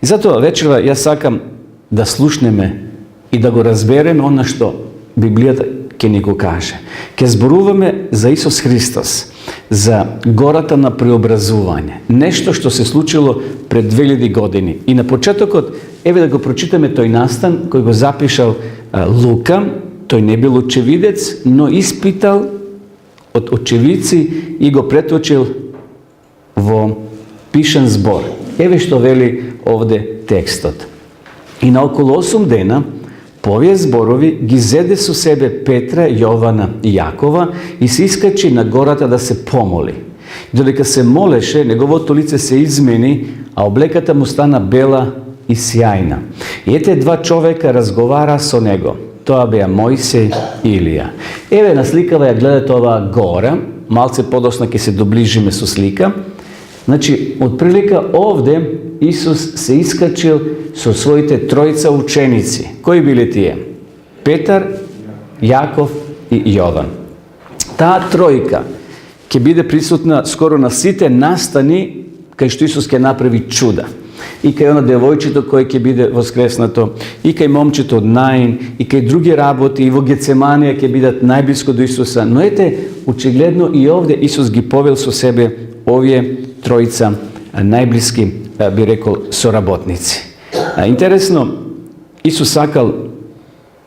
И затоа вечерва јас сакам да слушнеме и да го разбереме она што Библијата ќе ни го каже. Ќе зборуваме за Исус Христос, за гората на преобразување. Нешто што се случило пред 2000 години. И на почетокот, еве да го прочитаме тој настан кој го запишал Лука. Тој не бил очевидец, но испитал од очевидци и го преточил во пишан збор. Еве што вели овде текстот. И на околу 8 дена по овие зборови ги зеде со себе Петра, Јована и Јакова и се искачи на гората да се помоли. Додека се молеше, неговото лице се измени, а облеката му стана бела и сјајна. И ете два човека разговара со него. Тоа беа Мојсей и Илија. Еве на сликава ја гледате оваа гора, малце подосна ќе се доближиме со слика. Значи, од прилика овде Исус се искачил со своите тројца ученици. Кои биле тие? Петар, Јаков и Јован. Таа тројка ќе биде присутна скоро на сите настани кај што Исус ќе направи чуда. И кај она девојчето кој ќе биде воскреснато, и кај момчето од Наин, и кај други работи, и во Гецеманија ќе бидат најблиско до Исуса. Но ете, очигледно и овде Исус ги повел со себе овие тројца најблиски, би рекол, соработници. Интересно, Исус сакал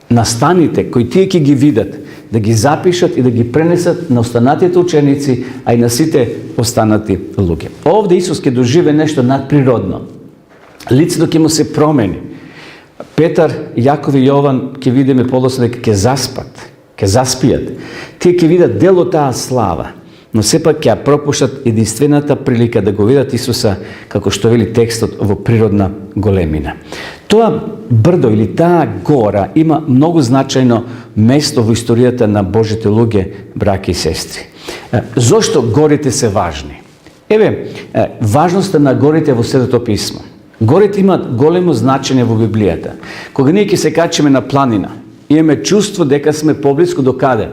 настаните кои тие ќе ги видат, да ги запишат и да ги пренесат на останатите ученици, а и на сите останати луѓе. Овде Исус ќе доживе нешто надприродно. Лицето ќе му се промени. Петар, Јаков и Јован ќе видиме подоцна дека ќе заспат, ќе заспијат. Тие ќе видат дел од таа слава, но сепак ќе пропуштат единствената прилика да го видат Исуса, како што вели текстот, во природна големина. Тоа брдо или таа гора има многу значајно место во историјата на Божите луѓе, браќи и сестри. Зошто горите се важни? Еве, важноста на горите во Светото писмо. Горите имаат големо значење во Библијата. Кога ние ќе се качиме на планина, имаме чувство дека сме поблиску до каде?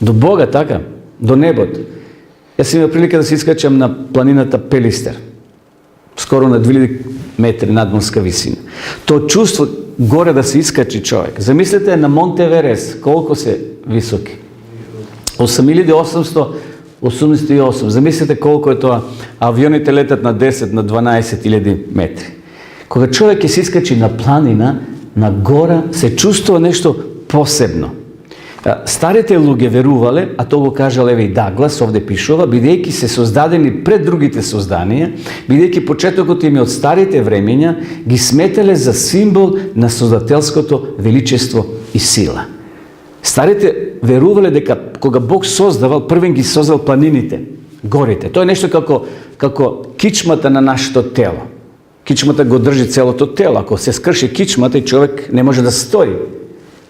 До Бога, така? До небото. Јас имам прилика да се искачам на планината Пелистер. Скоро на 2000 метри надморска висина. Тоа чувство горе да се искачи човек. Замислете на Монте Еверест, колку се високи. 8888. Замислете колку е тоа. Авионите летат на 10, на 12.000 метри. Кога човек ќе се искачи на планина, на гора, се чувствува нешто посебно. Старите луѓе верувале, а тоа го кажал еве и Даглас, овде пишува, бидејќи се создадени пред другите созданија, бидејќи почетокот им е од старите времења, ги сметале за символ на создателското величество и сила. Старите верувале дека кога Бог создавал, првен ги создал планините, горите. Тоа е нешто како кичмата на нашето тело. Кичмата го држи целото тело. Ако се скрши кичмата, и човек не може да стои.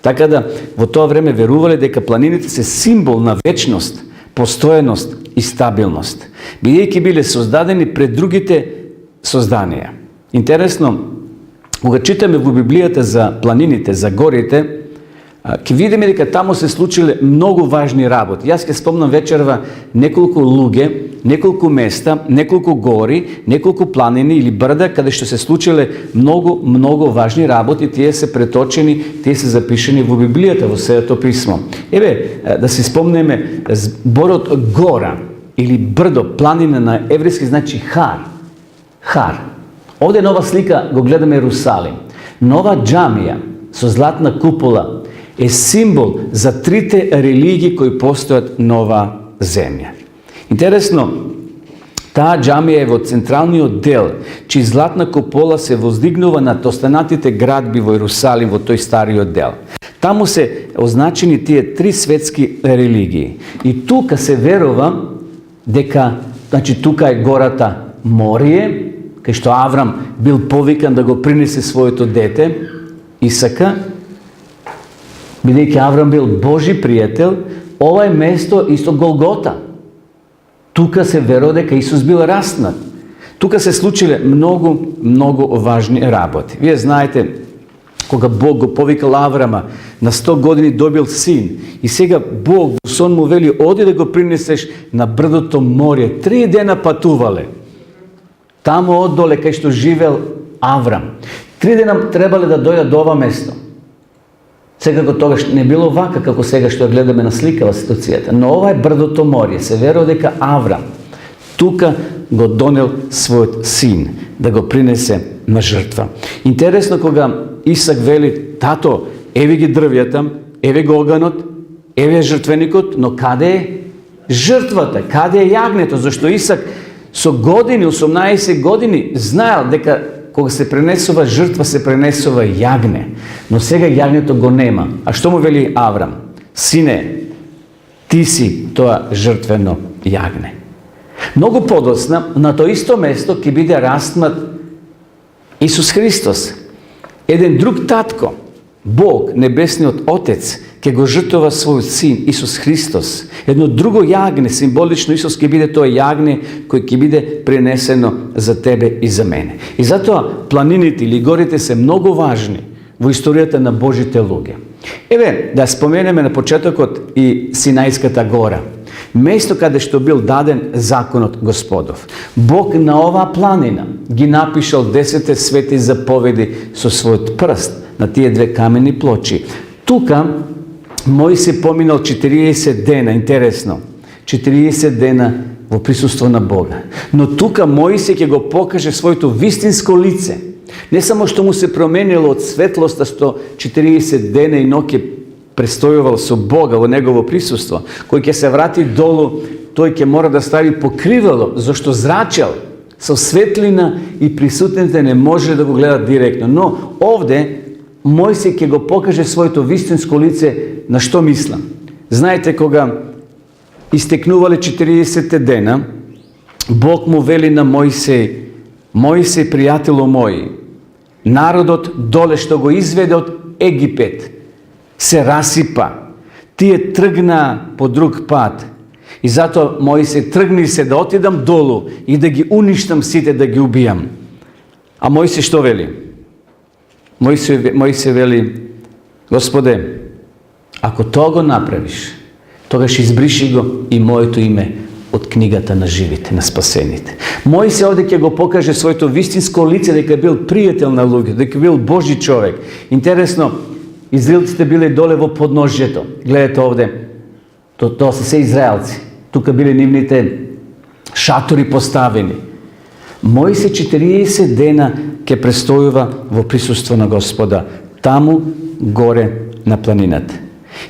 Така да, во тоа време верувале дека планините се символ на вечност, постоеност и стабилност, бидејќи биле создадени пред другите созданија. Интересно, кога читаме во Библијата за планините, за горите, ќе видиме дека таму се случиле многу важни работи. Јас ќе спомнам вечерва неколку луѓе, неколку места, неколку гори, неколку планини или брда каде што се случиле многу важни работи. Тие се преточени, тие се запишени во Библијата, во Светото писмо. Еве, да се спомнеме зборот гора или брдо, планина на еврејски значи Хар. Хар. Овде нова слика го гледаме Ерусалим. Нова џамија со златна купола е символ за трите религии кои постојат нова земја. Интересно, таа џамија е во централниот дел, чии златна купола се воздигнува над останатите градби во Ерусалим, во тој стариот дел. Таму се означени тие три светски религии. И тука се верува дека, значи тука е гората Морие, кај што Аврам бил повикан да го принесе своето дете, Исака, бидејќи Аврам бил Божи пријател. Ова е место исто Голгота. Тука се верува дека Исус бил распнат. Тука се случиле многу важни работи. Вие знаете, кога Бог го повикал Аврама, на 100 години добил син, и сега Бог во сон му вели, оди да го принесеш на брдото Морие. 3 дена патувале. Таму оддоле кај што живел Аврам. 3 дена требале да дојдат до ова место. Секако тогаш не било вака како сега што ја гледаме на сликава ситуацијата, но ова е брдото море. Се верува дека Аврам тука го донел својот син да го принесе на жртва. Интересно кога Исак вели: тато, еве ги дрвјата, еве го оганот, еве е жртвеникот, но каде е жртвата, каде е јагнето? Зашто Исак со години, 18 години, знаел дека кога се пренесува жртва, се пренесува јагне. Но сега јагнето го нема. А што му вели Аврам? Сине, ти си тоа жртвено јагне. Многу подоцна, на тоа исто место ќе биде растмат Исус Христос. Еден друг татко, Бог, Небесниот Отец, ќе го жртвува својот син Исус Христос. Едно друго јагне, символично Исус ќе биде тоа јагне кој ќе биде пренесено за тебе и за мене. И затоа планините или горите се многу важни во историјата на Божите луѓе. Еве, да споменеме на почетокот и Синајската гора. Место каде што бил даден законот Господов. Бог на оваа планина ги напишал 10 свети заповеди со својот прст на тие 2 камени плочи. Тука Мојсей поминал 40 дена, интересно, 40 дена во присуство на Бога. Но тука Мојсей ќе го покаже своето вистинско лице. Не само што му се променило од светлоста што 40 дена и ноќе престојувал со Бога во негово присуство, кој ќе се врати долу, тој ќе мора да стави покривало, зашто зрачел со светлина и присутните не може да го гледат директно. Но овде Мојсей ќе го покаже своето вистинско лице. На што мислам? Знаете, кога истекнувале 40 дена, Бог му вели на Мојсей: Мојсей, пријатело мој, народот доле што го изведе од Египет се расипа. Тие тргна по друг пат. И затоа Мојсей, тргни се да отидам долу и да ги уништам сите, да ги убијам. А Мојсей што вели? Мојсей вели: Господе, ако тоа го направиш, тогаш избриши го и моето име од книгата на живите, на спасените. Мојсей овде ќе го покаже своето вистинско лице, дека бил пријател на луѓе, дека бил Божи човек. Интересно, израелците биле доле во подножјето. Гледате овде, тоа се израелци. Тука биле нивните шатори поставени. Мојсей 40 дена ќе престојува во присуство на Господа, таму горе на планината.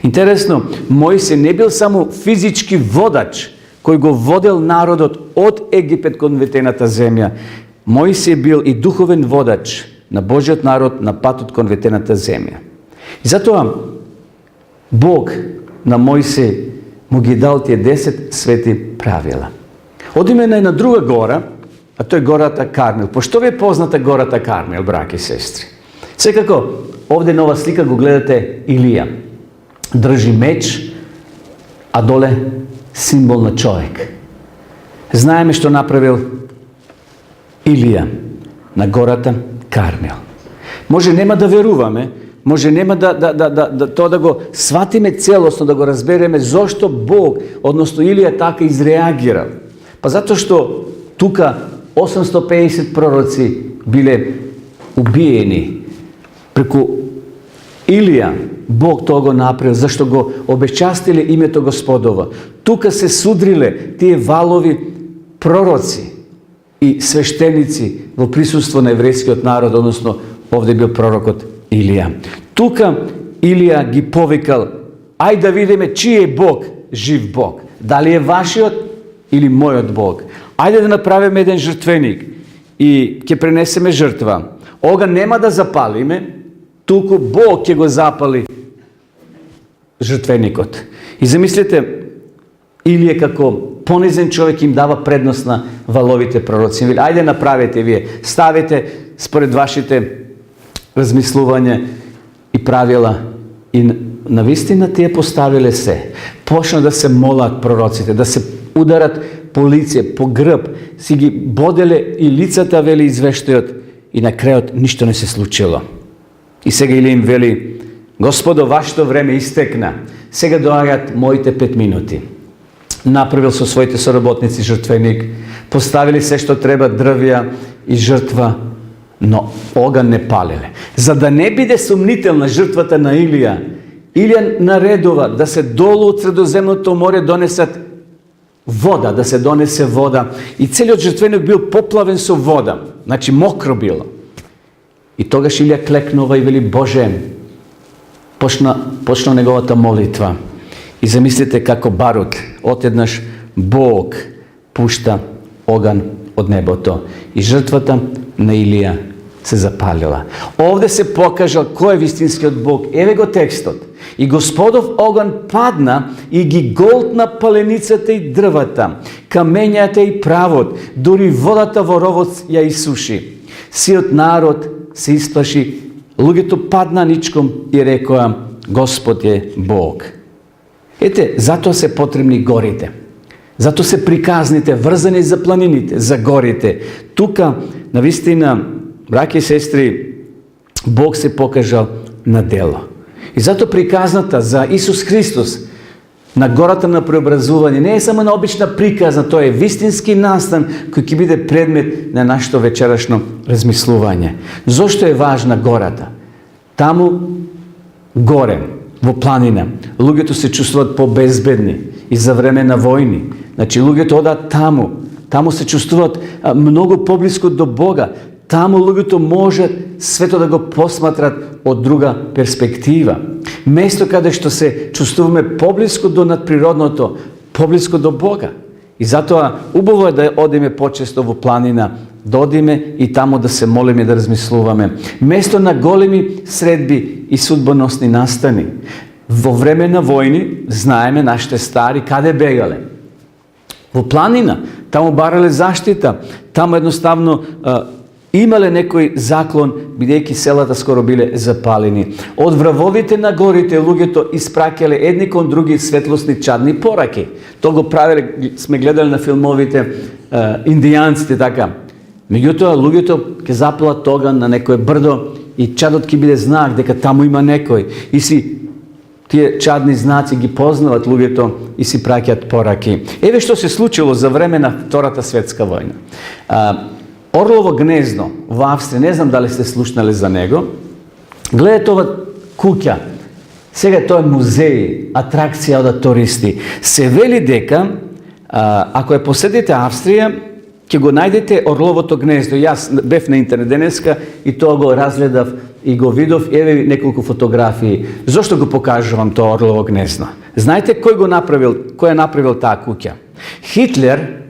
Интересно, Мојсей не бил само физички водач кој го водел народот од Египет кон ветената земја. Мојсей бил и духовен водач на Божиот народ на патот кон ветената земја. И затоа Бог на Мојсей му ги дал тие 10 свети правила. Одиме на една друга гора, а тоа е гората Кармел. Пошто ви е позната гората Кармел, браки и сестри? Секако, овде на ова слика го гледате Илија. Држи меч, а доле символ на човек. Знаеме што направил Илија на гората Кармел. Може нема да веруваме, може нема тоа да го сватиме целосно, да го разбереме зошто Бог, односно Илија, така изреагирал. Па затоа што тука 850 пророци биле убиени. Преку Илија Бог тоа го направил, зашто го обесчастиле името Господово. Тука се судриле тие валови пророци и свештеници во присуство на еврејскиот народ, односно овде бил пророкот Илија. Тука Илија ги повикал: ај да видиме чиј е Бог, жив Бог. Дали е вашиот или мојот Бог? Ајде да направиме еден жртвеник и ќе пренесеме жртва. Ога нема да запалиме, туку Бог ќе го запали жртвеникот. И замислете, Илија како понизен човек им дава предност на валовите пророци. Ајде направете вие, ставите според вашите размислувања и правила. И навистина тие поставиле се. Почна да се молат пророците, да се ударат по лице, по грб, си ги боделе и лицата, вели извештајот, и на крајот ништо не се случило. И сега Илија им вели: Господо, вашето време истекна, сега доаѓаат моите 5 минути. Направил со своите соработници жртвеник, поставили се што треба, дрвја и жртва, но оган не палеле. За да не биде сумнителна жртвата на Илија, Илија наредува да се долу од Средоземното море донесат вода, да се донесе вода. И целиот жртвеник бил поплавен со вода. Значи мокро било. И тогаш Илија клекнува и вели: Боже, почна неговата молитва. И замислите како барут, одеднаш Бог пушта оган од небото. И жртвата на Илија се запалила. Овде се покажал кој е вистинскиот Бог. Еве го текстот. И Господов оган падна и ги голтна паленицата и дрвата, камењата и правот, дури водата во ровот ја исуши. Сиот народ се исплаши, луѓето падна ничком и рекоа: Господ е Бог. Ете, затоа се потребни горите. Зато се приказните, врзани за планините, за горите. Тука, навистина, браќи и сестри, Бог се покажал на дело. И зато приказната за Исус Христос на гората на преобразување не е само на обична приказна, тоа е вистински настан кој ќе биде предмет на нашето вечерашно размислување. Зошто е важна гората? Таму горе, во планина, луѓето се чувствуваат побезбедни и за време на војни. Значи, луѓето одат таму. Таму се чувствуваат многу поблиско до Бога. Таму луѓето можат свето да го посматрат од друга перспектива. Место каде што се чувствуваме поблиско до надприродното, поблиско до Бога. И затоа убаво е да одиме почесто во планина, да одиме и таму да се молиме и да размислуваме. Место на големи средби и судбоносни настани. Во време на војни, знаеме, нашите стари каде бегале? Во планина, таму барале заштита, таму едноставно имале некој заклон, бидејќи селата скоро биле запалени. Од вравовите на горите луѓето испраќале едни кон други светлосни чадни пораки. Тоа го правеле, сме гледали на филмовите индијанците така. Меѓутоа луѓето ќе запалат оган на некое брдо и чадот ќе биде знак дека таму има некој. И си тие чадни знаци ги познават луѓето и си праќаат пораки. Еве што се случило за време на Втората светска војна. Орлово гнездо во Австрија, не знам дали сте слушнали за него. Гледате ова куќа. Сега тоа е музеј, атракција од туристи. Се вели дека, ако ја посетите Австрија, ќе го најдете орловото гнездо. Јас бев на интернет денеска и тоа го разгледав и го видов, еве неколку фотографии. Зошто го покажувам тоа орлово гнездо? Знаете кој е направил таа куќа? Хитлер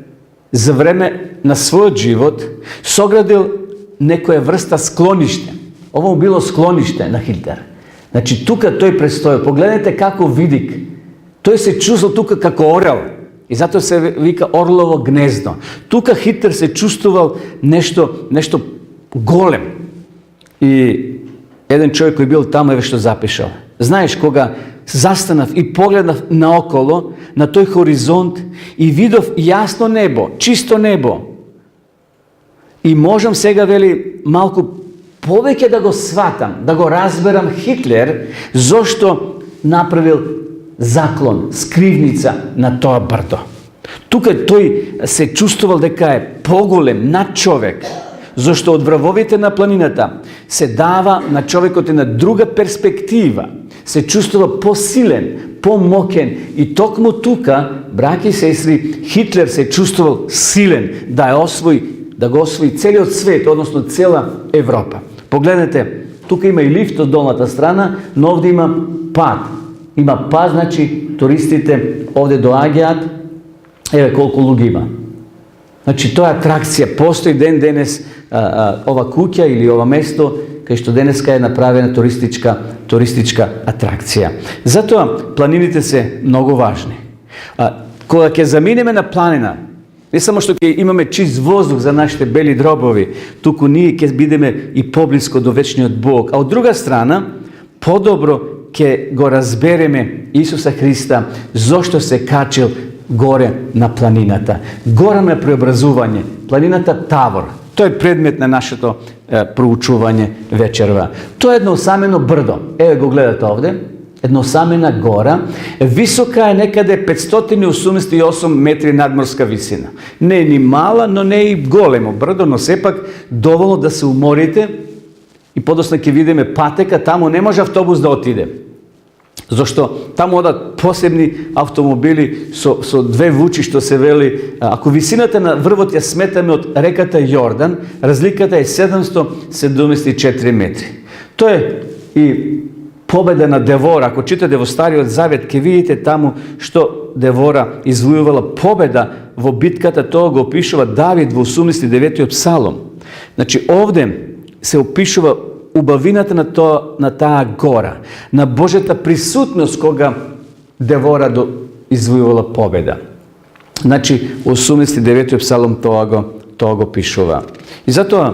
за време на својот живот соградил некоја врста склониште. Ово му било склониште на Хитлер. Значи, тука тој престојал. Погледнете како видик. Тој се чувствал тука како орел. И затоа се вика орлово гнездо. Тука Хитлер се чувствувал нешто голем. И еден човек кој бил таму, еве што запишал. Знаеш, кога застанав и погледнав наоколо, на тој хоризонт и видов јасно небо, чисто небо. И можам сега, вели, малку повеќе да го сватам, да го разберам Хитлер, зошто направил заклон, скривница на тоа брдо. Тука тој се чувствувал дека е поголем, над човек, зашто од вравовите на планината се дава на човекот една друга перспектива, се чувствува посилен, помокен и токму тука, браќи и сестри, Хитлер се чувствувал силен да го освои целиот свет, односно цела Европа. Погледнете, тука има и лифт од долната страна, но овде има пат. Има пат, значи туристите овде доаѓаат, еве колку луѓе има. Значи, тоа е атракција. Постои ден денес ова куќа или ова место кај што денеска е направена туристичка атракција. Затоа планините се многу важни. Кога ќе заминеме на планина, не само што ќе имаме чист воздух за нашите бели дробови, туку ние ќе бидеме и поблиско до вечниот Бог. А од друга страна, подобро ќе го разбереме Исуса Христа зошто се качил горе на планината. Гора на преобразување, планината Тавор. Тоа е предмет на нашето проучување вечерва. Тоа е едно осамено брдо. Еве го гледате овде. една самена гора, висока е некаде 588 метри надморска висина. Не е ни мала, но не е и големо брдо, но сепак доволно да се уморите и подосна ќе видиме патека, таму не може автобус да отиде. Зашто таму одат посебни автомобили со две вучи, што се вели, ако висината на врвот ја сметаме од реката Јордан, разликата е 774 метри. Тоа е и победа на Девора. Ако читате во Стариот Завет, ќе видите таму што Девора извојувала победа во битката, тоа го опишува Давид во 89-тиот псалом. Значи, овде се опишува убавината на таа гора, на Божјата присутност кога Девора извојувала победа. Значи, 89-тиот псалом тоа го пишува. И затоа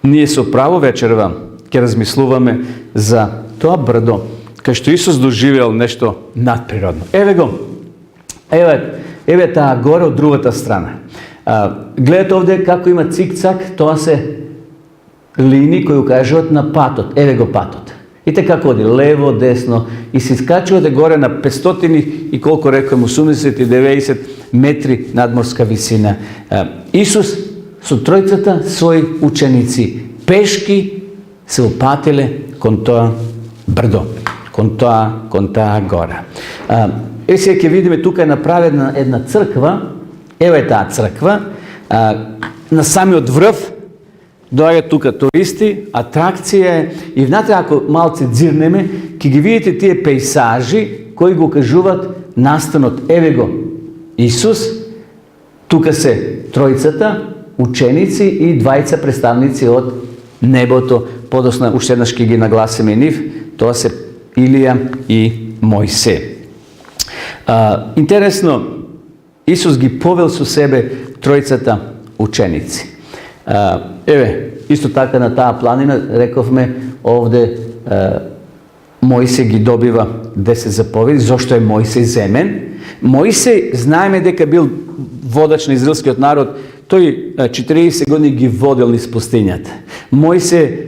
ние со право вечерва ќе размислуваме за тоа брдо, кај што Исус доживеал нешто надприродно. Еве го, еве таа горе од другата страна. Гледате овде како има цик-цак, тоа се линии кои укажуваат на патот. Еве го патот. И така оди лево, десно и се искачувате горе на 500 и колко рекам 80 и 90 метри надморска висина. Исус со тројцата своји ученици пешки се опатиле кон тоа брдо, кон таа гора. Е сега ќе видиме тука е направена една црква. Еве таа црква. На самиот врв доаѓа тука туристи, атракција и внатре ако малце дзирнеме, ќе ги видите тие пейсажи кои го кажуваат настанот. Еве го Исус, тука се тројцата ученици и двајца представници од небото. Подосна уште еднаш ќе ги нагласиме нив, тоа се Илија и Мојсе. Интересно, Исус ги повел со себе тројцата ученици. Еве, исто така на таа планина, рековме, овде Мојсе ги добива 10 заповеди. Зошто е Мојсе земен? Мојсе, знаеме дека бил водач на израелскиот народ, тој 40 години ги водел низ пустињата. Мојсе,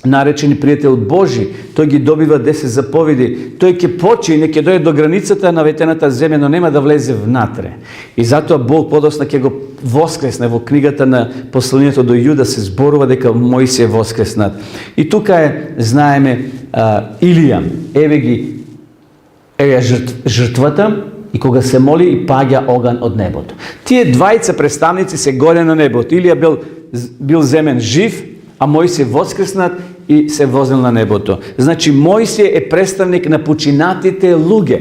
наречени пријател Божи, тој ги добива 10 заповеди. Тој ќе почине, ќе дојде до границата на ветената земја, но нема да влезе внатре. И затоа Бог подосна ќе го воскресне. Во книгата на посланието до Јуда се зборува дека Мојсе е воскреснат. И тука е, знаеме, Илија. Еве жртвата, и кога се моли и паѓа оган од небото. Тие двајца представници се горе на небото. Илија бил земен жив, а Мојсе воскреснат и се возил на небото. Значи, Мојсе е представник на починатите луѓе,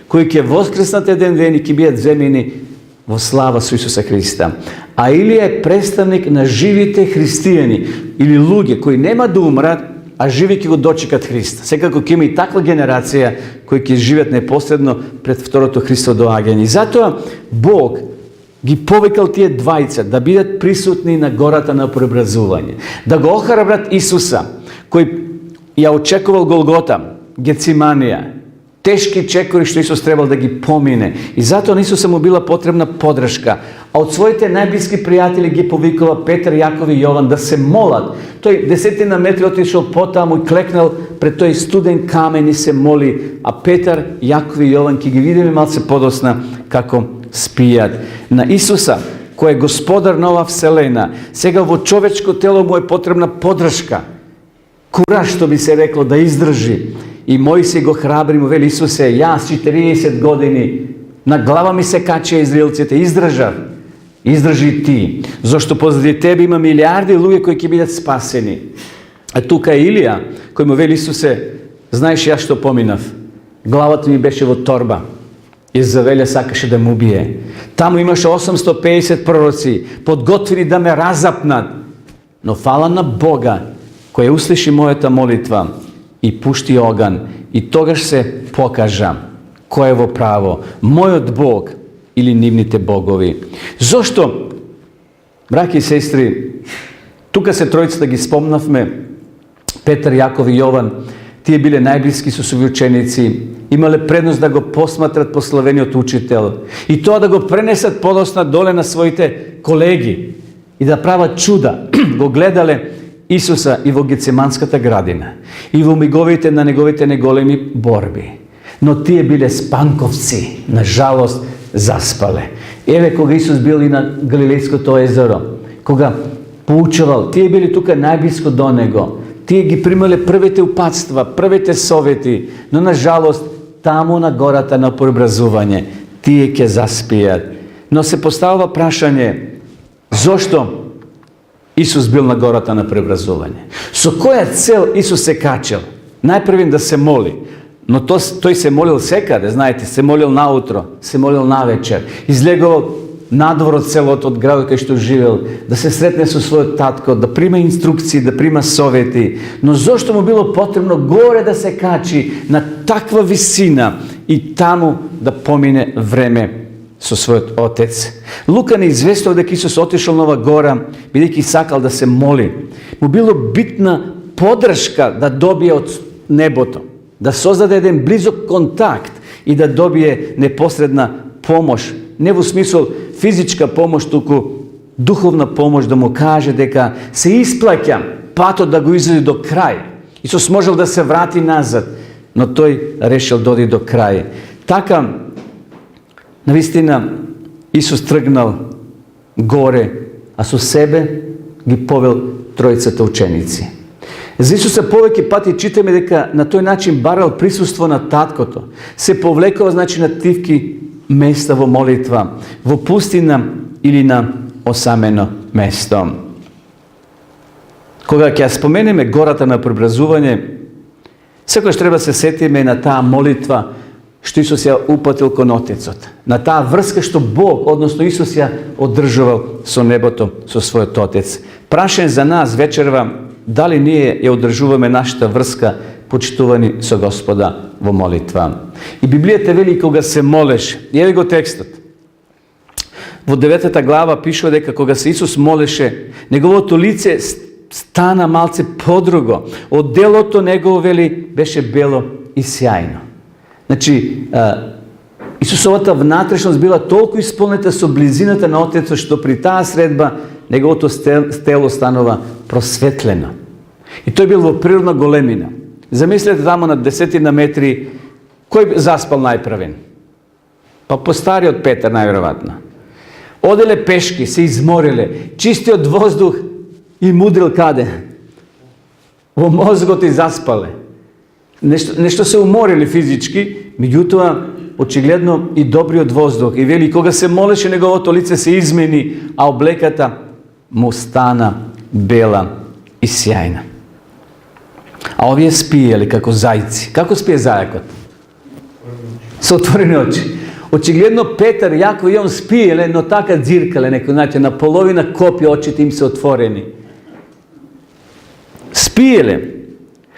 кои ќе воскреснат еден ден и ќе бидат земени во слава со Исуса Христа. А Илија е представник на живите христијани или луѓе кои нема да умрат, а живи ќе го дочекат Христа. Секако ќе има и таква генерација кои ќе живеат непосредно пред второто Христово доаѓање. И затоа Бог ги повикал тие двајца да бидат присутни на гората на преобразување, да го охрабрат Исуса, кој ја очекувал Голгота, Гециманија, тешки чекори што Исус требал да ги помине. И затоа на Исуса му била потребна подршка. А од своите најблиски пријатели ги повикува Петар, Јаков и Јован да се молат. Тој 10 метри отишол потаму и клекнал пред тој студен камен и се моли. А Петар, Јаков и Јован ќе ги видиме малце подосна како спијат. На Исуса, кој е господар на ова вселена, сега во човечко тело му е потребна подршка. Кураж, што би се рекло, да издржи. И Мојсе го храбри му, вели Исусе, јас 40 години, на глава ми се качија израелците, издржи ти, зашто позади тебе има милиарди луѓе кои ќе бидат спасени. А тука е Илија, кој му вели Исусе, знаеш јас што поминав, главата ми беше во торба, Изавелја сакаше да му убие. Таму имаше 850 пророци, подготвени да ме разапнат, но фала на Бога, кој услиши мојата молитва и пушти оган, и тогаш се покажа кој е во право, мојот Бог или нивните богови. Зошто, браќи и сестри, тука се тројцата ги спомнавме, Петар, Јаков и Јован, тие биле најблиски со своји ученици, имале предност да го посматрат пославениот учител и тоа да го пренесат подосна доле на своите колеги и да прават чуда. Го гледале Исуса и во Гецеманската градина, и во миговите на неговите неголеми борби. Но тие биле спанковци, на жалост заспале. Еве кога Исус бил и на Галилејското езеро, кога поучувал, тие били тука најблиско до Него. Тие ги примале првите упатства, првите совети, но на жалост таму на гората на преобразување тие ќе заспијат. Но се поставува прашање, зошто Исус бил на гората на преобразување? Со која цел Исус се качил? Најпрвен да се моли. Но тој се молил секаде, знаете, се молил наутро, се молил навечер. Излегувал надвор од селото, од градот кај што живел, да се сретне со својот татко, да прима инструкции, да прима совети. Но зошто му било потребно горе да се качи на таква висина и таму да помине време со својот отец? Лука не известува дека Исус отишол на ова гора, бидејќи сакал да се моли. Му било битна подршка да добие од небото, да создаде еден близок контакт и да добие непосредна помош. Не во смисол физичка помош, туку духовна помош, да му каже дека се исплаќа патот да го изоди до крај. Исус можел да се врати назад, но тој решил да оди до крај. Така, навистина, Исус тргнал горе, а со себе ги повел тројцата ученици. За Исуса повеќе пати читаме дека на тој начин барал присуство на таткото. Се повлекува, значи, на тивки места во молитва, во пустина или на осамено место. Кога ќе споменеме гората на преобразување, секогаш треба се сетиме на таа молитва што Исус ја упатил кон Отецот, на таа врска што Бог, односно Исус, ја одржувал со небото, со својот Отец. Прашање за нас вечерва, дали ние ја одржуваме нашата врска, почитувани со Господа во молитва. И Библијата вели кога се молеш, и еве го текстот. Во 9 глава пишува дека кога се Исус молеше, неговото лице стана малце подруго. Оделото негово, вели, беше бело и сјајно. Значи, Исусовата внатрешност била толку исполнета со близината на Отецот, што при таа средба неговото тело станува просветлено. И тој бил во природна големина. Замислете тамо на 10 метри, кој заспал најпрвен? Па постариот Петар, најверојатно. Оделе пешки, се измориле, чистиот воздух и мудрил каде? Во мозгот и заспале. Нешто се уморили физички, меѓутоа, очигледно и добриот воздух. И вели, кога се молеше, неговото лице се измени, а облеката му стана бела и сјајна. А овие спиеле како зајци. Како спие зајакот? Со отворени очи. Очигледно Петар, Јаков и он спиеле, но така дзиркале, некој начин, на половина копи очите им се отворени. Спиеле,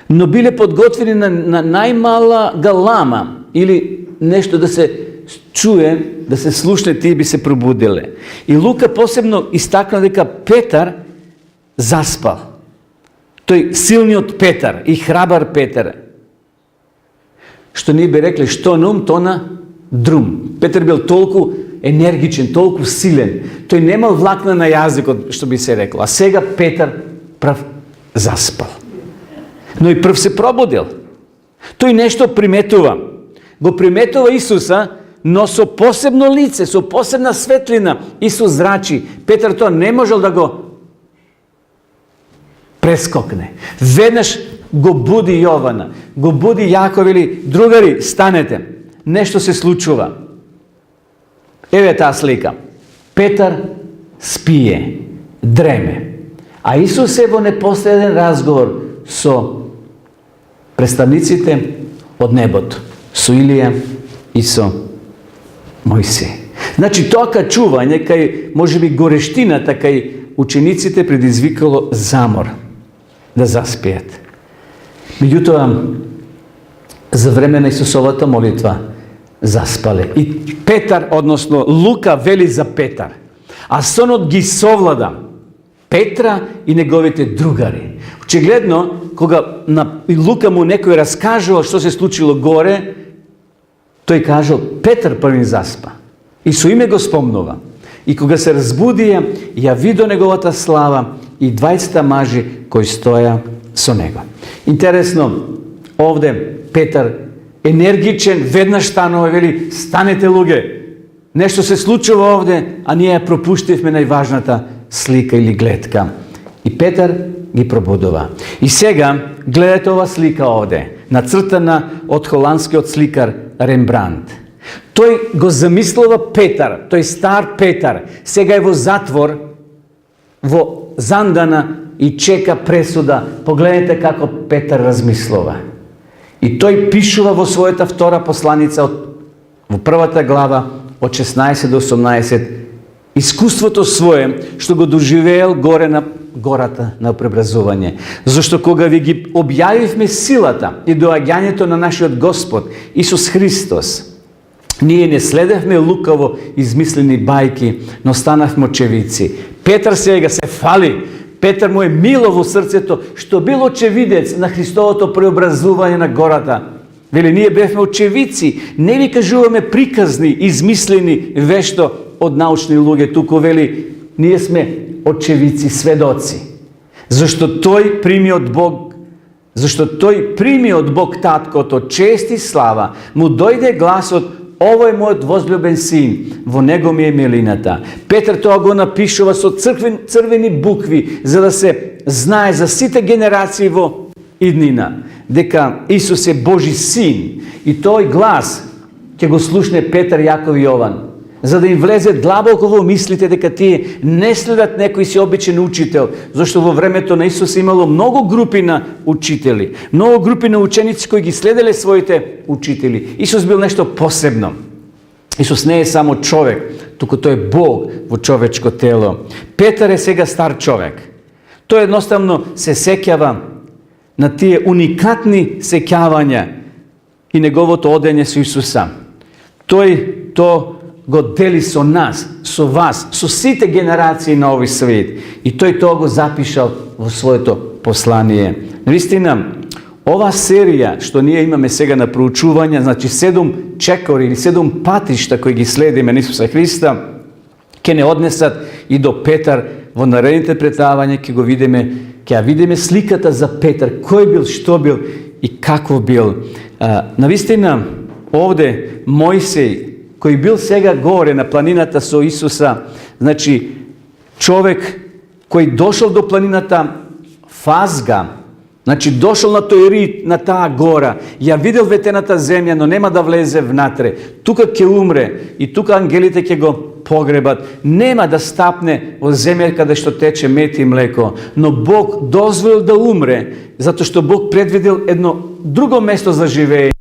но биле подготвени на најмала галама или нешто да се чуе, да се слушне, тие би се пробуделе. И Лука посебно истакна дека Петар заспал. Тој силниот Петар и храбар Петар. Што ние би рекли, што на ум, то на друм. Петар бил толку енергичен, толку силен. Тој немал влакна на јазикот, што би се рекло. А сега Петар прв заспал. Но и прв се пробудил. Тој нешто приметува. Го приметува Исуса, но со посебно лице, со посебна светлина. Исус зрачи. Петар тоа не можел да го прескокне. Веднаш го буди Јована, го буди Јаков, или другари, станете. Нешто се случува. Еве таа слика. Петар спие, дреме. А Исус е во непоследен разговор со представниците од небото, со Илија и со Мојсеј. Значи, тоа качување кај, можеби, горештината кај учениците предизвикало замор да заспијат. Меѓутоа, за време на Исусовата молитва заспале. И Петар, односно Лука, вели за Петар. А сонот ги совлада Петра и неговите другари. Очигледно, кога на Лука му некој раскажувал што се случило горе, тој кажал, Петар првин заспа. И со име го спомнува. И кога се разбудија, ја видо неговата слава i dvajceta maži koji stoja со него. Интересно, овде Петар енергичен, веднаш станува, вели, станете луѓе. Нешто се случува овде, а ние пропуштивме најважната слика или гледка. И Петар ги пробудува. И сега, гледате ова слика овде, нацртана од холандскиот сликар Рембрандт. Тој го замислува Петар, тој стар Петар, сега е во затвор, во Зандана и чека пресуда. Погледнете како Петар размислува. И тој пишува во својата втора посланица, во првата глава, од 16 до 18, искуството свое, што го доживеел горе на гората на преобразување. Зашто кога ви ги објавивме силата и доаѓањето на нашиот Господ Исус Христос, ние не следевме лукаво измислени бајки, но станавме очевидци. Петар сега се фали. Петар му е мило во срцето што бил очевидец на Христовото преобразување на гората. Вели, ние бевме очевидци, не ви кажуваме приказни, измислени вешто од научни луѓе, туку вели, ние сме очевидци, сведоци. Зашто тој прими од Бог, таткото чест и слава, му дојде гласот: ово е мојот возлюбен син, во него ми е милината. Петар тоа го напишува со црвени букви, за да се знае за сите генерации во иднина, дека Исус е Божи син. И тој глас ќе го слушне Петар, Јаков и Јован, за да им влезе длабоко во мислите дека тие не следат некој си обичен учител, зашто во времето на Исус имало многу групи на учители, многу групи на ученици кои ги следеле своите учители. Исус бил нешто посебно. Исус не е само човек, туку тој е Бог во човечко тело. Петар е сега стар човек. Тој едноставно се сеќава на тие уникатни сеќавања и неговото одење со Исуса. Тој го дели со нас, со вас, со сите генерации на овој свет. И тој тоа го запишал во своето послание. Навистина, ова серија што ние имаме сега на проучување, значи 7 чекори или 7 патишта кои ги следиме на Исуса Христа, ќе не однесат и до Петар. Во наредните предавања ќе видиме сликата за Петар, кој бил, што бил и какво бил. Навистина, овде Мојсей, кој бил сега горе на планината со Исуса, значи човек кој дошол до планината Фазга, значи дошол на тој рит, на таа гора, ја видел ветената земја, но нема да влезе внатре. Тука ќе умре и тука ангелите ќе го погребат. Нема да стапне во земја каде што тече мед и млеко, но Бог дозволил да умре, затоа што Бог предвидел едно друго место за живење.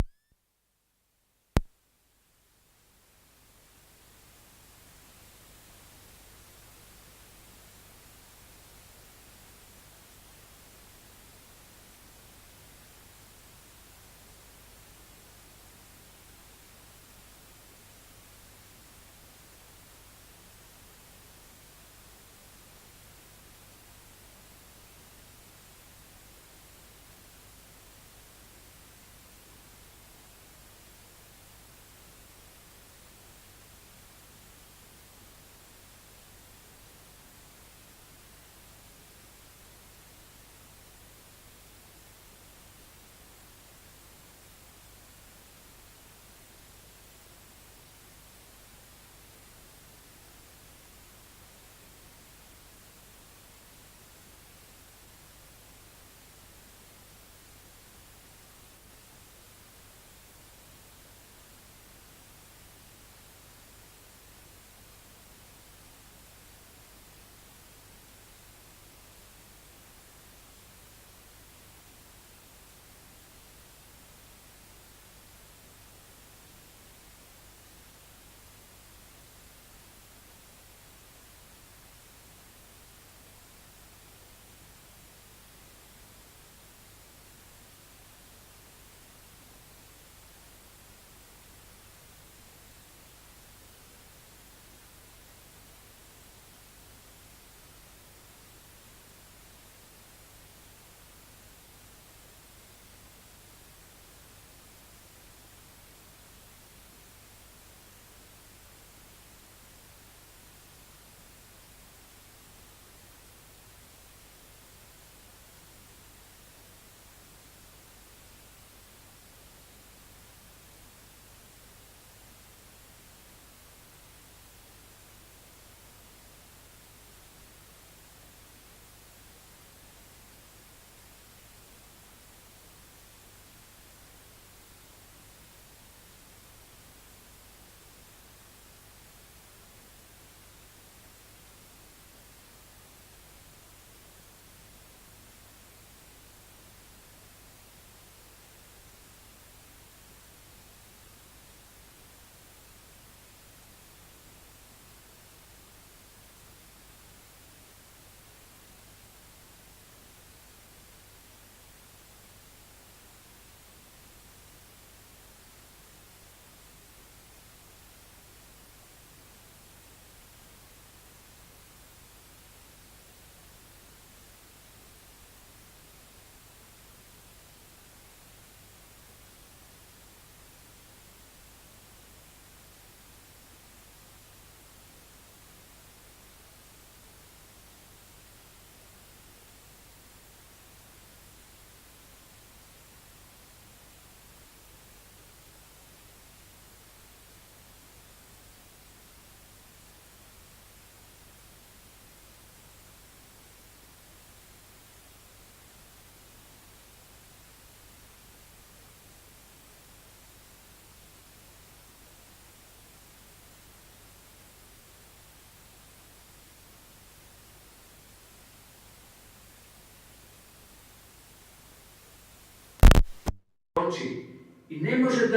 очи и не може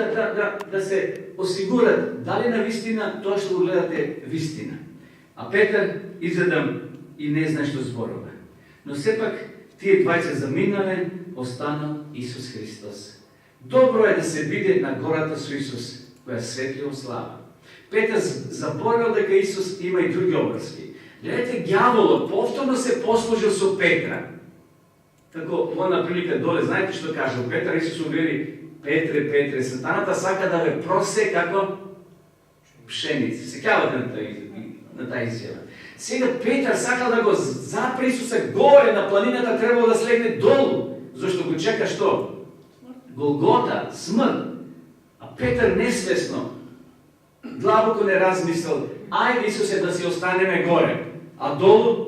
да се осигура дали на вистина тоа што го гледате вистина. А Петар изгледам и не знае што зборува. Но сепак тие двајца заминале, останал Исус Христос. Добро е да се биде на гората со Исус, која светлио слава. Петар заборал дека Исус има и други обврски. Гледайте, ѓаволот повторно се послужил со Петра. Како она прилика доле, знаете што кажа Петар? Исус вели: Петре, Петре, сатаната сака да ве просе како пшеница. Сеќавате на таа изјава. Сега Петар сакал да го запре Исуса горе на планината, требало да слегне долу, зашто го чека што? Голгота, смрт. А Петар несвесно, длабоко не размислил: ајде Исусе да си останеме горе, а долу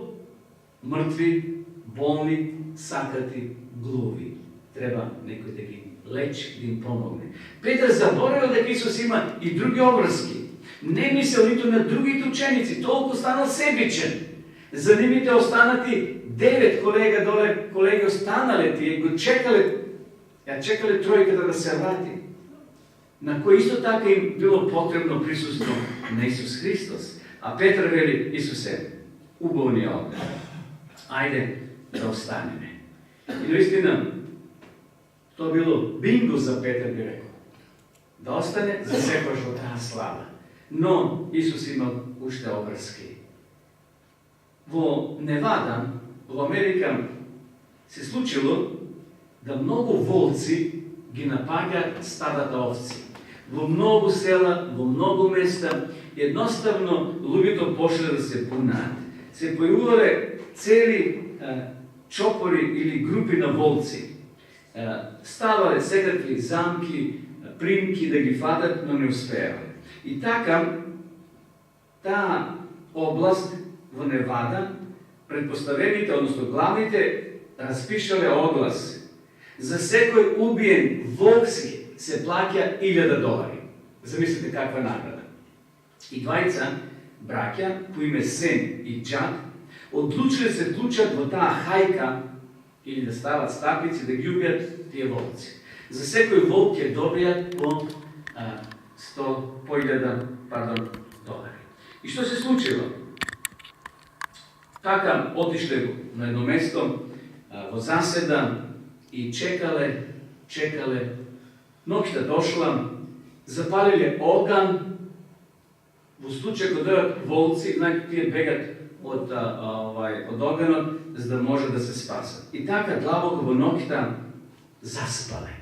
мртви, болни, сакати, глуви. Треба некој да ги лечи, да им помогне. Петар заборавил дека Исус има и други обврски. Не мислел ниту на другите ученици, толку станал себичен. За нивните останати 9 колега доле, колеги останале тие, го чекале тројката да се врати. На кој исто така им било потребно присуство на Исус Христос. А Петар вели: Исусе, убаво ни овде. Ајде да останеме. И наистина, тоа било бинго за Петар, би рекол. Да остане за секојаш од таа слава. Но Исус имал уште обврски. Во Невада, во Америка, се случило да многу волци ги напаѓаат стадата овци. Во многу села, во многу места, едноставно луѓето почнале да се бунаат. Се појавувале цели чопори или групи на волци. Ставале секакви замки, примки да ги фатат, но не успеале. И така, таа област во Невада, предпоставените, односно главните, распишале оглас: за секој убиен волк се плаќа $1000. Замислите каква награда. И двајца браќа по име Сем и Џад одлучиле се вклучат во таа хајка или да стават стапици да ги убијат тие волци. За секој волк ќе добијат по $1000. И што се случило? Така отишле на едно место во заседа и чекале. Ноќта дошла, запалиле оган. Во случај кога дојдат волци, знаете, тие бегат од оганот, за да може да се спасат. И така длабоко во ноќта заспале.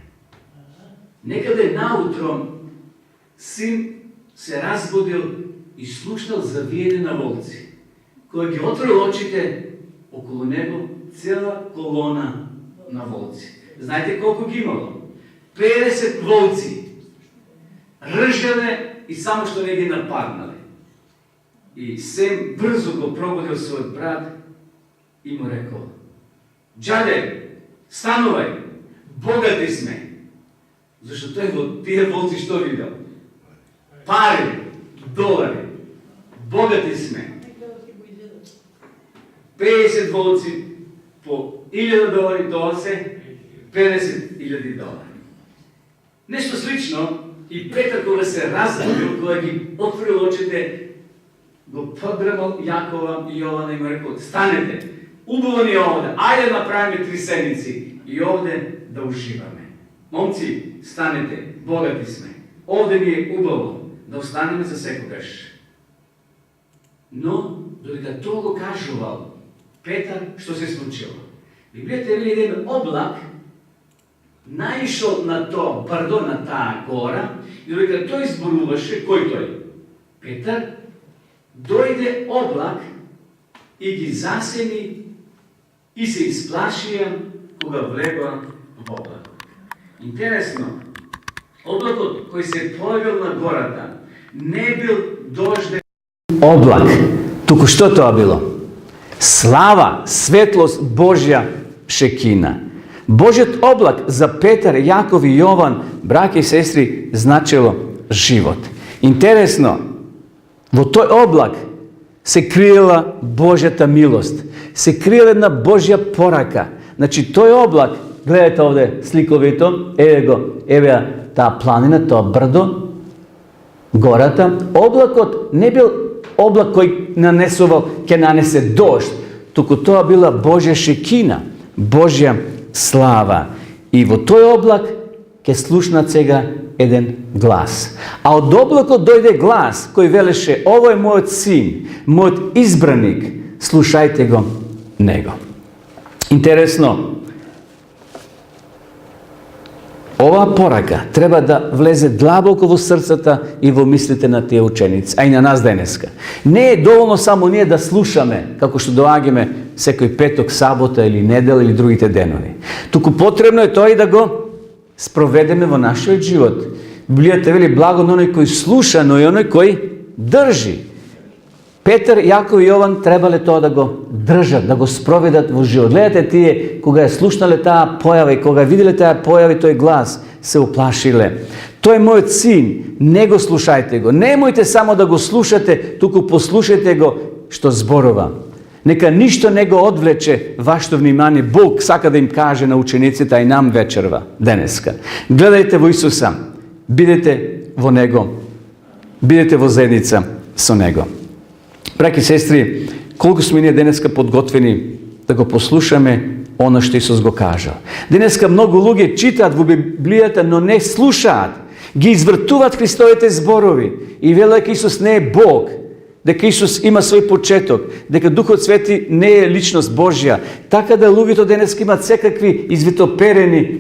Некаде наутро син се разбудил и слушнал завиење на волци. Кога ги отворил очите, околу него цела колона на волци. Знаете колку ги имало? 50 волци. Ржаве и само што не ги нападнале. И Сем брзо го пробудил својот брат и му рекол: Џаде, станувај, богати сме. Зашто тој во тие волци што видел? Пари, долари, богати сме. 50 волци по $1000, тоа се $50,000. Нешто слично и Петар кога се разбудил, кога ги отворил очите, го подгрмал Јакова и Јована и му рекол: станете, убаво ни овде, ајде направиме 3 седмици и овде да уживаме. Момци, станете, богати сме. Овде ни е убаво, да останеме за секогаш. Но, додека тоа го кажувал Петар, што се случило? Библијата вели еден облак наишол на таа гора, и додека тој зборуваше, кој тој? Петар, дојде облак и ги засени и се исплашија кога влегоа во облакот. Интересно, облакот кој се појавил на гората не бил дожден облак, туку што тоа било? Слава, светлост Божја шекина. Божјот облак за Петар, Јаков и Јован, браќа и сестри, значило живот. Интересно, во тој облак се криела Божјата милост, се криела една Божја порака. Значи, тој облак gledajte ovdje slikovito, evo ja ta planina, to brdo, gorata, oblakot ne bil oblak koji nanesoval, ke nanese došt, tuku to bila Božja šekina, Božja slava. I vo toj oblak ke slušna cega jedan glas. A od oblaka dojde glas koji veleše, ovo je moj sin, moj izbranik, slušajte go nego. Interesno, ova poraka treba da vleze dlaboko vo srcata i vo mislite na te učenice, a i na nas daneska. Ne je dovoljno samo nije da slušame, kako što doagime sekoj petog sabota ili nedel ili drugite denovi. Tuku potrebno je to i da go sprovedeme vo našoj život. Biblija te veli blago na onoj koji sluša, no i onoj koji drži. Petar, Jakov i Jovan trebali to da go držat, da go sprovedat u život. Gledajte tije, koga je slušnale ta pojava i koga je vidjeli ta pojava i to je glas, se uplašile. To je moj cilj, nego slušajte go. Nemojte samo da go slušate, tuku poslušajte go što zborova. Neka ništa nego odvleče vašto vnimanje. Bog saka da im kaže na učenici, taj nam večerva, deneska. Gledajte vo Isusa, bidete vo nego, bidete vo zajednica so nego. Braći i sestri, koliko smo mi deneska podgotveni da go poslušame ono što Isus go kažal. Deneska mnogo luge čitat v Biblijata, no ne slušat. Gi izvrtuvat Hristovite zborovi. I veliki Isus ne je Bog. Дека Исус има свој почеток, дека Духот Свети не е личност Божја. Така да луѓето денеска имат секакви извитоперени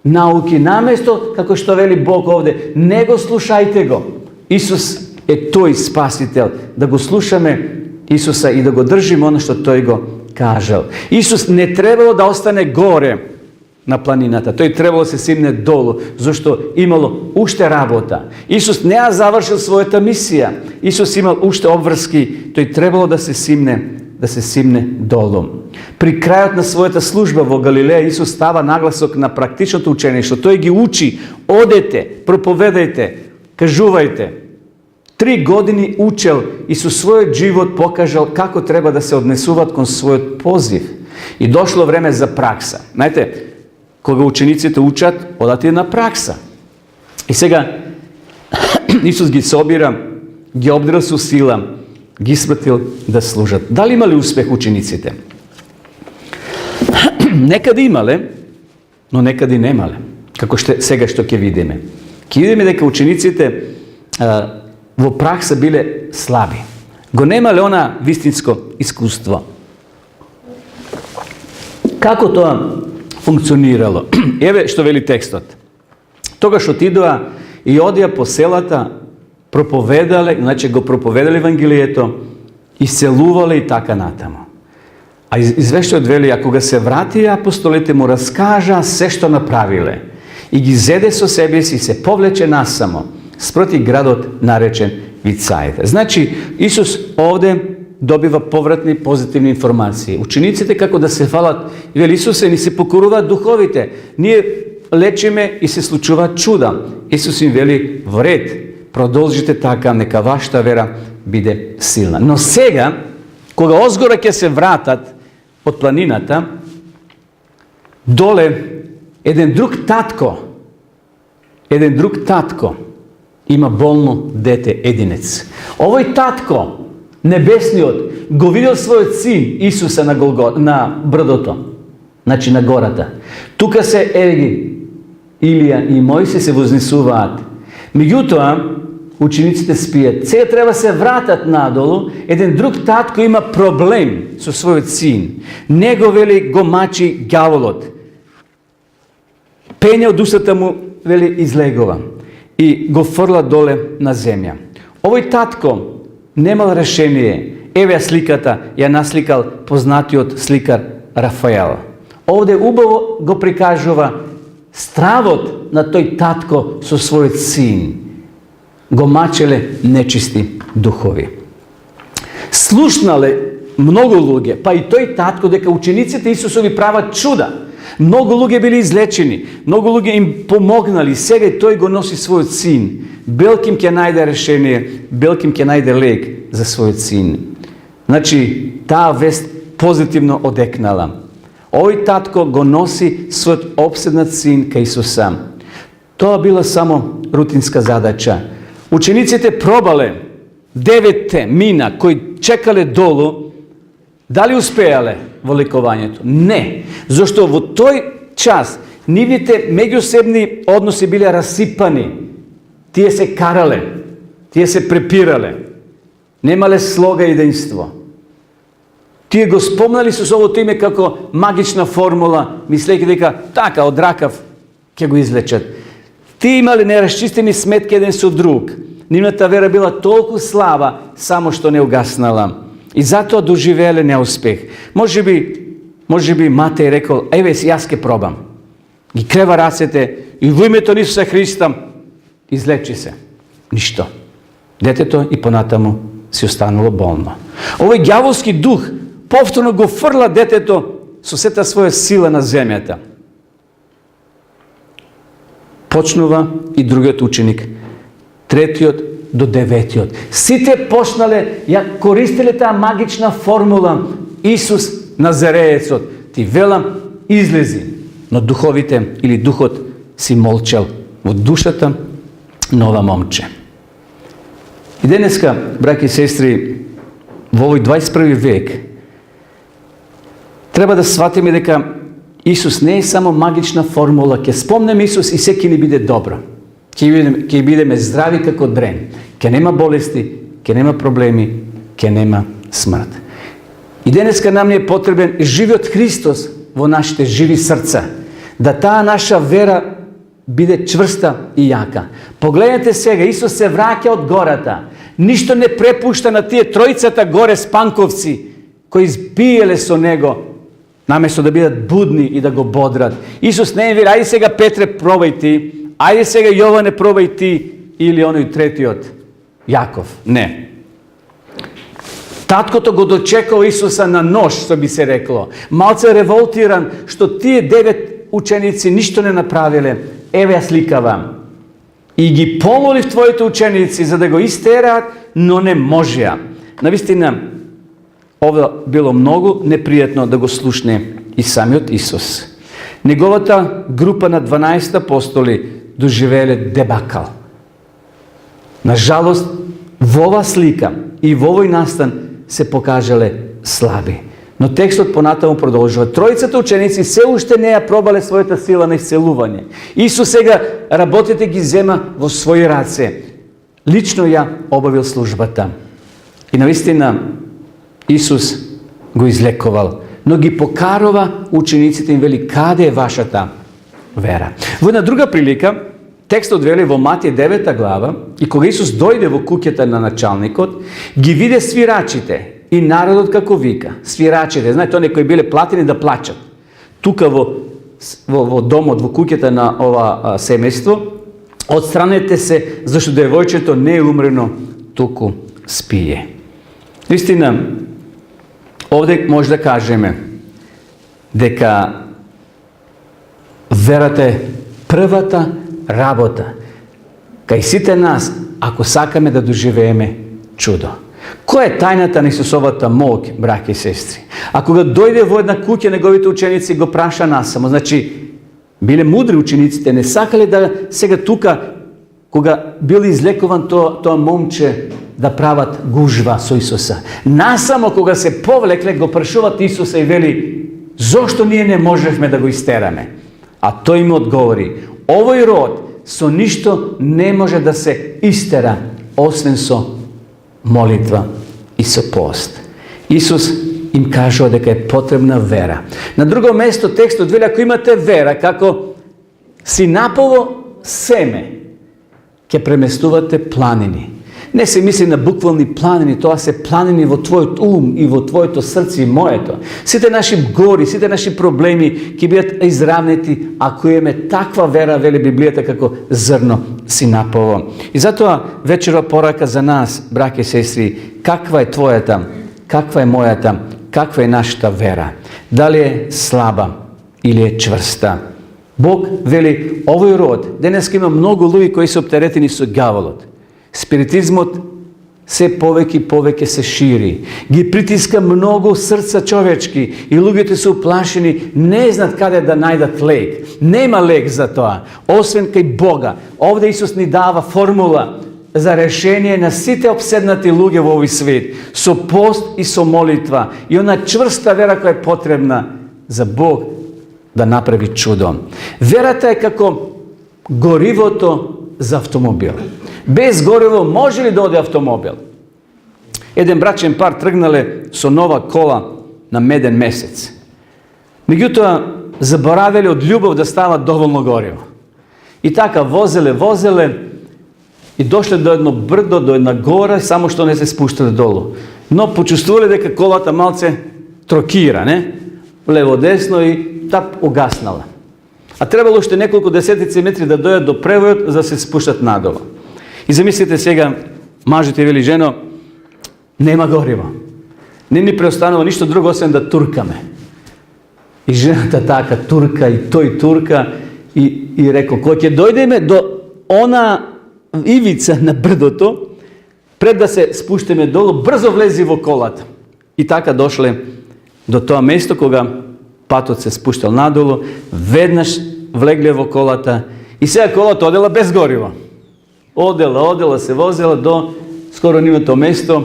науки. Наместо, како што вели Бог овде, не го слушајте го. Исус е тој спасител. Да го слушаме Исуса и да го држиме оно што тој го кажал. Исус не требало да остане горе на планината. Тој требало да се симне долу, зашто имало уште работа. Исус не ја завршил својата мисија. Исус имал уште обврски, тој требало да се симне долу. При крајот на својата служба во Галилеја Исус става нагласок на практичното учење, што тој ги учи: одете, проповедајте, кажувајте. 3 години учел и со својот живот покажал како треба да се однесуваат кон својот позив. И дошло време за пракса. Знаете, кога учениците учат, одате на пракса. И сега Исус ги собира, ги обдрал со сила, ги спратил да служат. Дали имали успех учениците? Некаде имале, но некаде немале. Како сега што ќе видиме. Ќе видиме дека учениците во пракса биле слаби. Го немале она вистинско искуство. Како тоа функционирало? Еве што вели текстот. Тогаш отидоа и одија по селата, проповедале, значи го проповедале Евангелието, исцелувале и така натамо. А извештајот вели, а кога се вратија апостолите му раскажа се што направиле и ги зеде со себе си и се повлече насамо спроти градот наречен Вицајта. Значи Исус овде добива повратни позитивни информации. Учениците како да се фалат, вели Исусе, ни се покоруваат духовите. Ние лечиме и се случуваат чуда. Исус им вели: вред, продолжите така, нека вашата вера биде силна. Но сега, кога озгора ќе се вратат од планината, доле еден друг татко има болно дете, единец. Овој татко, небесниот, го видел својот син Исуса на брдото, значи на гората. Тука се Елги, Илија и Мојсе се вознесуваат. Меѓутоа, учениците спијат. Сега треба се вратат надолу. Еден друг татко има проблем со својот син. Него, вели, го мачи ѓаволот. Пење од устата му, вели, излегува и го фрла доле на земја. Овој татко немал решение. Еве сликата, ја насликал познатиот сликар Рафаел. Овде убаво го прикажува стравот на тој татко со својот син. Го мачеле нечисти духови. Слушнале многу луѓе, па и тој татко, дека учениците Исусови прават чуда. Многу луѓе били излечени, многу луѓе им помогнали, сега тој го носи својот син. Белким ќе најде решение, белким ќе најде лек за својот син. Значи, таа вест позитивно одекнала. Ovaj tatko go nosi svoj opsednat sin ka Isusa. To je bila samo rutinska zadaća. Učenici te probale 9 mina koji čekale dolu, da li uspejale vo likovanju? Ne. Zašto u toj čas nivite međusobni odnosi bili rasipani. Tije se karale, tije se prepirale, nemale sloga i jedinstvo. Tije go spomnali su se ovo time kako magična formula, misleći дека така, od rakav će go izlečat. Ti imali neraščisteni smetke jedan su drug. Njimata vera bila toliko slava, samo što ne ugasnala. I zato doživjeli neuspjeh. Može bi Matej rekao, evo jaz ke probam. I kreva racete, i v imето Isusa Hrista, izleči se. Ništo. Deteto i ponatamo si ostanulo bolno. Ovaj đavolski duh повторно го фрла детето со сета своја сила на земјата. Почнува и другиот ученик, 3 до 9. Сите почнале, ја користеле таа магична формула, Исус Назареецот. Ти велам, излези. Но духовите или духот си молчал во душата на ова момче. И денеска, браќи и сестри, во овој 21 век, треба да сватиме дека Исус не е само магична формула. Ке спомнеме Исус и секи ни биде добро. Ке бидеме здрави како дрен. Ке нема болести, ке нема проблеми, ке нема смрт. И денеска нам не е потребен живиот Христос во нашите живи срца. Да таа наша вера биде чврста и јака. Погледнете сега, Исус се враќа од гората. Ништо не препушта на тие тројцата горе спанковци кои збиеле со Него, наместо да бидат будни и да го бодрат. Исус не е вели, ајде сега Петре пробај ти, ајде сега Јоване пробај ти, или оној третиот, Јаков. Не. Таткото го дочекал Исуса на нож, што би се рекло. Малце револтиран, што тие 9 ученици ништо не направиле. Еве ја сликавам. И ги помолив твоите ученици за да го истераат, но не можеа. Навистина, ова било многу непријатно да го слушне и самиот Исус. Неговата група на 12 апостоли доживееле дебакал. Нажалост, во ова слика и во овој настан се покажале слаби. Но текстот понатаму продолжува. Тројцата ученици се уште не ја пробале својата сила на исцелување. Исус сега работите ги зема во своји раце. Лично ја обавил службата. И навистина Исус го излекувал, но ги покарува учениците им вели, каде е вашата вера? Во една друга прилика, текстот вели во Матеј 9 глава, и кога Исус дојде во куќата на началникот, ги виде свирачите и народот како вика. Свирачите, знаете, оние кои биле платени да плачат. Тука во домот, во куќата на ова семејство, отстранете се, зашто девојчето не е умрено, туку спие. Истина, овде може да кажеме дека верата е првата работа кај сите нас, ако сакаме да доживееме чудо. Која е тајната на Исусовата моќ, браќи и сестри? А кога дојде во една куќа, неговите ученици го праша насамо. Значи, биле мудри учениците, не сакале да сега тука, кога бил излекуван тоа момче, да прават гужва со Исуса. Насамо кога се повлекле, го прашуват Исуса и вели, зошто ние не можевме да го истераме? А тој им одговори, овој род со ништо не може да се истера, освен со молитва и со пост. Исус им кажува дека е потребна вера. На друго место текстот вели, ако имате вера како синапово семе, ќе преместувате планини. Не се мисли на буквални планини, тоа се планини во твојот ум и во твоето срце и моето. Сите наши гори, сите наши проблеми ќе бидат изравнети ако имаме таква вера, вели Библијата, како зрно синапово. И затоа вечерва порака за нас, браќи и сестри, каква е твојата, каква е мојата, каква е нашата вера? Дали е слаба или е чврста? Бог вели, овој род, денеска има многу луѓе кои се оптеретени со ѓаволот. Спиритизмот се повеќе се шири. Ги притиска многу срца човечки и луѓето се уплашени, не знаат каде да најдат лек. Нема лек за тоа, освен кај Бога. Овде Исус ни дава формула за решение на сите обседнати луѓе во овој свет, со пост и со молитва, и она чврста вера која е потребна за Бог да направи чудо. Верата е како горивото за автомобил. Без гориво може ли да оде автомобил? Еден брачен пар тргнале со нова кола на меден месец. Меѓутоа, заборавеле од љубов да стават доволно гориво. И така возеле и дошле до едно брдо, до една гора, само што не се спуштале долу. Но почувствувале дека колата малце трокира, не? Лево-десно и тап угаснала. А требало уште неколку десетици метри да дојдат до превојот за да се спуштат надолу. И замислите сега, мажите вели, жено, нема гориво. Не ни преостанува ништо друго освен да туркаме. И жената така турка и тој турка и рекол, кој ќе дојдеме до она ивица на брдото, пред да се спуштеме долу, брзо влези во колата. И така дошле до тоа место кога патот се спуштал надолу, веднаш влегле во колата и сега колата одела без гориво. Одела, се возела до скоро нивото место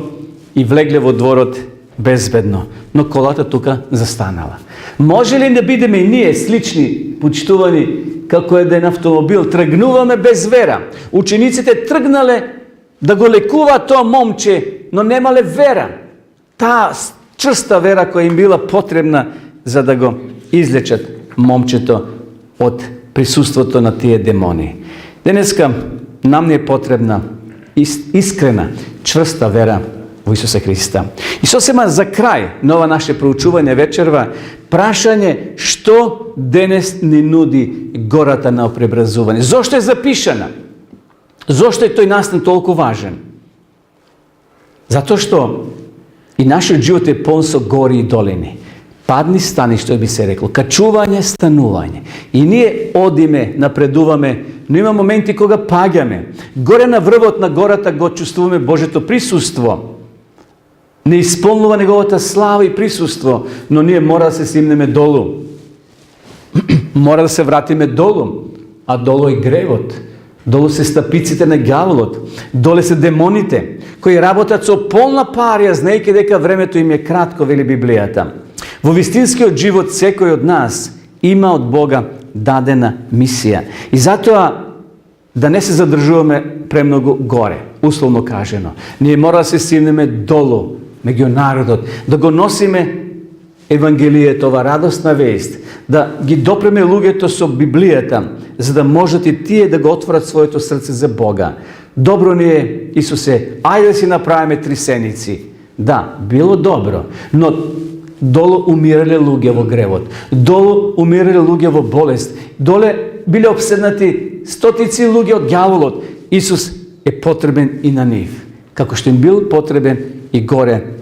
и влегле во дворот безбедно. Но колата тука застанала. Може ли да бидеме и ние слични, почитувани, како еден автомобил? Тргнуваме без вера. Учениците тргнале да го лекува тоа момче, но немале вера. Таа чрста вера која им била потребна за да го излечат момчето од присуството на тие демони. Денеска нам не е потребна искрена, чврста вера во Исуса Христа. И сосема за крај на ова наше проучување вечерва, прашање што денес ни нуди гората на преобразување. Зошто е запишана? Зошто е тој настан толку важен? Затоа што и нашиот живот е полн со гори и долини. Падни, стани, што би се рекло. Качување, станување. И ние одиме, напредуваме, но има моменти кога паѓаме. Горе на врвот на гората го чувствуваме Божето присуство. Не исполнува неговата слава и присуство, но ние мора да се симнеме долу. Мора да се вратиме долу, а долу е гревот. Долу се стапиците на ѓаволот, доле се демоните, кои работат со полна парија, знаејќи дека времето им е кратко, вели Библијата. Во вистинскиот живот секој од нас има од Бога дадена мисија. И затоа да не се задржуваме премногу горе, условно кажено. Ние мора да се симнеме долу, меѓу народот, да го носиме Евангелието, ова радосна вест, да ги допреме луѓето со Библијата, за да можат и тие да го отворат своето срце за Бога. Добро ни е, Исусе, ајде да си направиме 3 седмици. Да, било добро, но долу умирале луѓе во гревот, долу умирале луѓе во болест, доле биле обседнати стотици луѓе од ѓаволот. Исус е потребен и на нив, како што им бил потребен и горе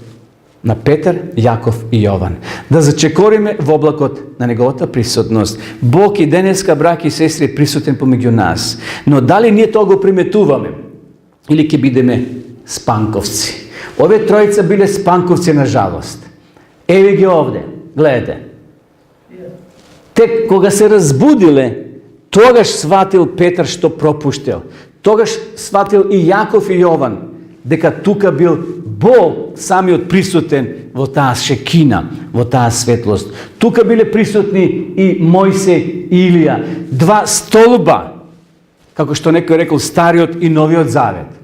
на Петар, Јаков и Јован. Да зачекориме во облакот на неговата присутност. Бог и денеска, браќи и сестри, е присутен помеѓу нас. Но дали ние тоа го приметуваме или ќе бидеме спанковци? Овие тројца биле спанковци на жалост. Еве ги овде, гледате. Тек кога се разбудиле, тогаш сватил Петар што пропуштил. Тогаш сватил и Јаков и Јован дека тука бил Бог самиот присутен во таа шекина, во таа светлост. Тука биле присутни и Мојсей и Илија, 2 столба, како што некој рекол, Стариот и Новиот Завет.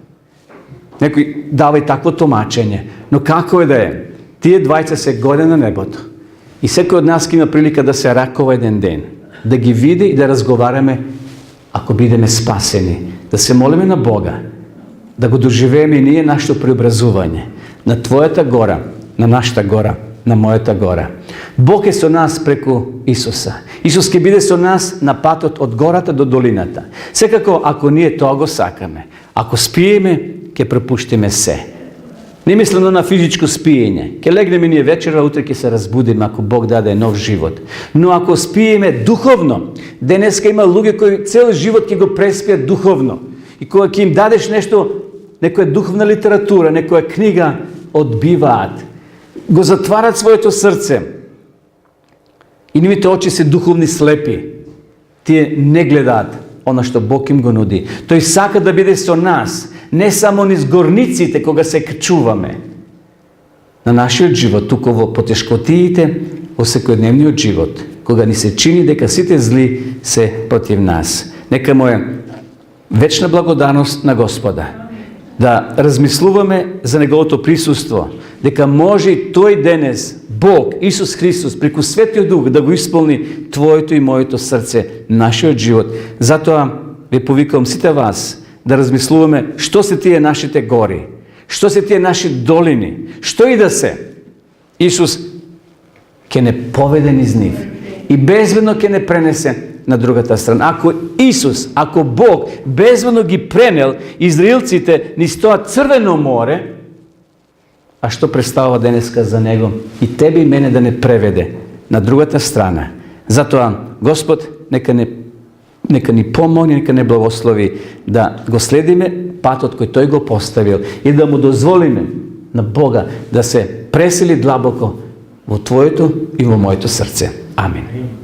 Некој дава и такво томачење, но како е да е, тие двајца се горе на небото. И секој од нас ќе има прилика да се ракува еден ден, да ги види и да разговараме, ако бидеме спасени, да се молиме на Бога, да го доживееме и ние нашето преобразување на Твојата гора, на нашата гора, на мојата гора. Бог е со нас преку Исуса. Исус ќе биде со нас на патот од гората до долината. Секако, ако ние тоа го сакаме, ако спиеме, ќе пропуштиме се. Не мислено на физичко спиење. Ќе легнеме ние вечера, утре ќе се разбудиме ако Бог даде нов живот. Но ако спиеме духовно, денеска има луѓе кои цел живот ќе го преспиат духовно. И кога ќе им дадеш нешто некоја духовна литература, некоја книга одбиваат. Го затварат своето срце. И нивните очи се духовни слепи. Тие не гледаат она што Бог им го нуди. Тој сака да биде со нас, не само низ горниците кога се качуваме на нашиот живот, туку во потешкотиите, во секојдневниот живот, кога ни се чини дека сите зли се против нас. Нека му е вечна благодарност на Господа. Да размислуваме за Неговото присуство, дека може и тој денес Бог, Исус Христос, преку Светиот Дух да го исполни твоето и моето срце, нашиот живот. Затоа ве повикувам сите вас да размислуваме што се тие нашите гори, што се тие наши долини, што и да се. Исус ќе не поведе низ нив и безбедно ќе не пренесе на другата страна. Ако Исус, ако Бог безбедно ги пренел израилците низ тоа црвено море, а што представува денеска за Него и тебе и мене да не преведе на другата страна. Затоа Господ нека ни помогне, нека не благослови да го следиме патот кој Тој го поставил и да му дозволиме на Бога да се пресели длабоко во твоето и во моето срце. Амин.